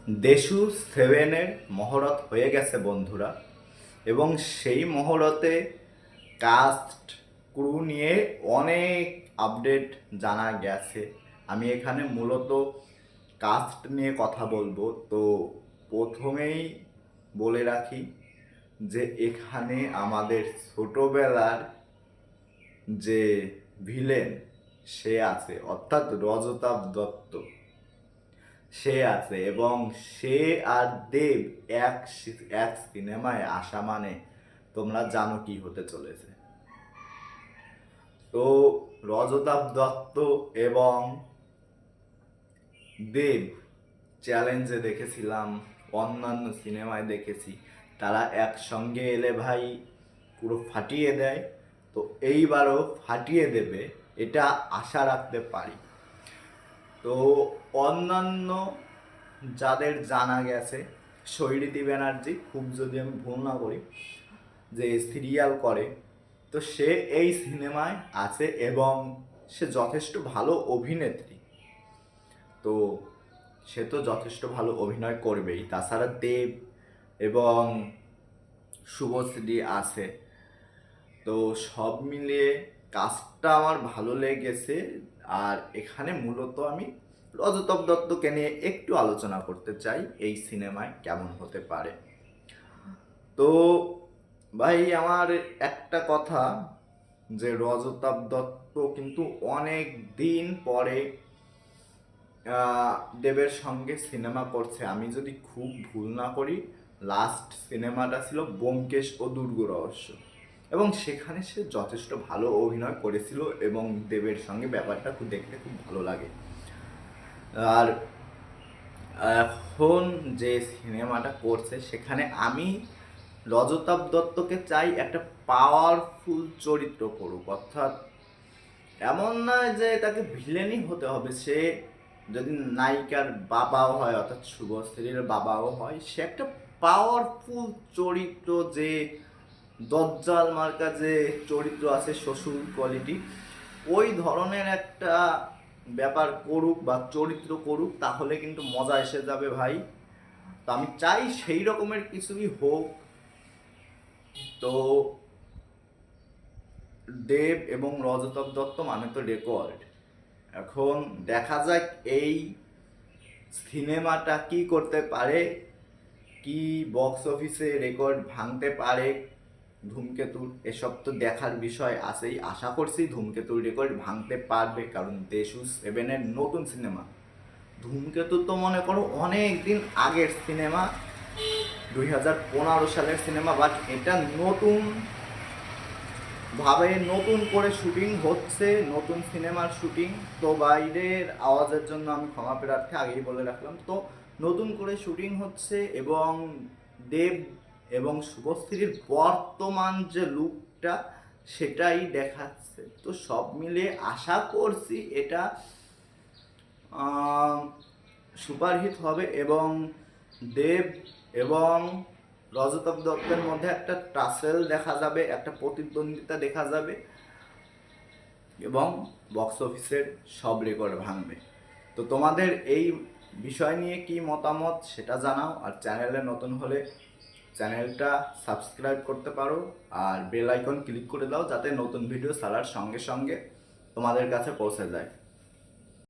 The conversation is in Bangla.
দেশু সেভেনের মহরত হয়ে গেছে বন্ধুরা, এবং সেই মহরতে কাস্ট ক্রু নিয়ে অনেক আপডেট জানা গেছে। আমি এখানে মূলত কাস্ট নিয়ে কথা বলবো। তো প্রথমেই বলে রাখি যে এখানে আমাদের ছোটবেলার যে ভিলেন সে আছে, অর্থাৎ রজতাভ দত্ত সে আছে, এবং সে আর দেব এক সিনেমায় আসা মানে তোমরা জানো কি হতে চলেছে। তো রজতাভ দত্ত এবং দেব চ্যালেঞ্জে দেখেছিলাম, অন্যান্য সিনেমায় দেখেছি, তারা একসঙ্গে এলে ভাই পুরো ফাটিয়ে দেয়। তো এইবারও ফাটিয়ে দেবে, এটা আশা রাখতে পারি। তো অন্যান্য যাদের জানা গেছে, শৈরীতি ব্যানার্জি, খুব যদি আমি ভুল না করি, যে সিরিয়াল করে, তো সে এই সিনেমায় আছে এবং সে যথেষ্ট ভালো অভিনেত্রী। তো সে তো যথেষ্ট ভালো অভিনয় করবেই। তাছাড়া দেব এবং শুভশ্রী আছে। তো সব মিলিয়ে কাজটা আমার ভালো লেগেছে। আর এখানে মূলত আমি রজতাভ দত্তকে নিয়ে একটু আলোচনা করতে চাই, এই সিনেমায় কেমন হতে পারে। তো ভাই আমার একটা কথা, যে রজতাভ দত্ত কিন্তু অনেক দিন পরে দেবের সঙ্গে সিনেমা করছে। আমি যদি খুব ভুল না করি, লাস্ট সিনেমাটা ছিল ব্যোমকেশ ও দুর্গ রহস্য, এবং সেখানে সে যথেষ্ট ভালো অভিনয় করেছিল এবং দেবের সঙ্গে ব্যাপারটা খুব দেখতে খুব ভালো লাগে। আর এখন যে সিনেমাটা করছে সেখানে আমি রজতাভ দত্তকে চাই একটা পাওয়ারফুল চরিত্র করুক, অর্থাৎ এমন নয় যে তাকে ভিলেনই হতে হবে। সে যদি নায়িকার বাবাও হয়, অর্থাৎ শুভশ্রীর বাবাও হয়, সে একটা পাওয়ারফুল চরিত্র, যে দজ্জাল মার্কা যে চরিত্র আছে, শ্বশুর কোয়ালিটি, ওই ধরনের একটা ব্যাপার করুক বা চরিত্র করুক, তাহলে কিন্তু মজা এসে যাবে ভাই। তো আমি চাই সেই রকমের কিছুই হোক। তো দেব এবং রজতাভ দত্ত মানে তো রেকর্ড। এখন দেখা যাক এই সিনেমাটা কি করতে পারে, কি বক্স অফিসে রেকর্ড ভাঙতে পারে ধূমকেতুর। এসব তো দেখার বিষয় আছেই। আশা করছি ধূমকেতুর রেকর্ড ভাঙতে পারবে, কারণ দেশু সেভেনের নতুন সিনেমা। ধূমকেতু তো মনে করো অনেক দিন আগের সিনেমা, 2015 সালের সিনেমা, বাট এটা নতুন ভাবে নতুন করে শুটিং হচ্ছে, নতুন সিনেমার শুটিং। তো বাইরের আওয়াজের জন্য আমি ক্ষমা প্রার্থী, আগেই বলে রাখলাম। তো নতুন করে শুটিং হচ্ছে, এবং দেব এবং শুভশ্রীর বর্তমান যে লুকটা সেটাই দেখাচ্ছে। তো সব মিলে আশা করছি এটা সুপারহিট হবে, এবং দেব এবং রজতাভ দত্তের মধ্যে একটা টাসেল দেখা যাবে, একটা প্রতিদ্বন্দ্বিতা দেখা যাবে, এবং বক্স অফিসের সব রেকর্ড ভাঙবে। তো তোমাদের এই বিষয় নিয়ে কি মতামত সেটা জানাও। আর চ্যানেলে নতুন হলে চ্যানেলটা সাবস্ক্রাইব করতে পারো, আর বেল আইকন ক্লিক করে দাও, যাতে নতুন ভিডিও ছাড়ার সঙ্গে সঙ্গে তোমাদের কাছে পৌঁছে যায়।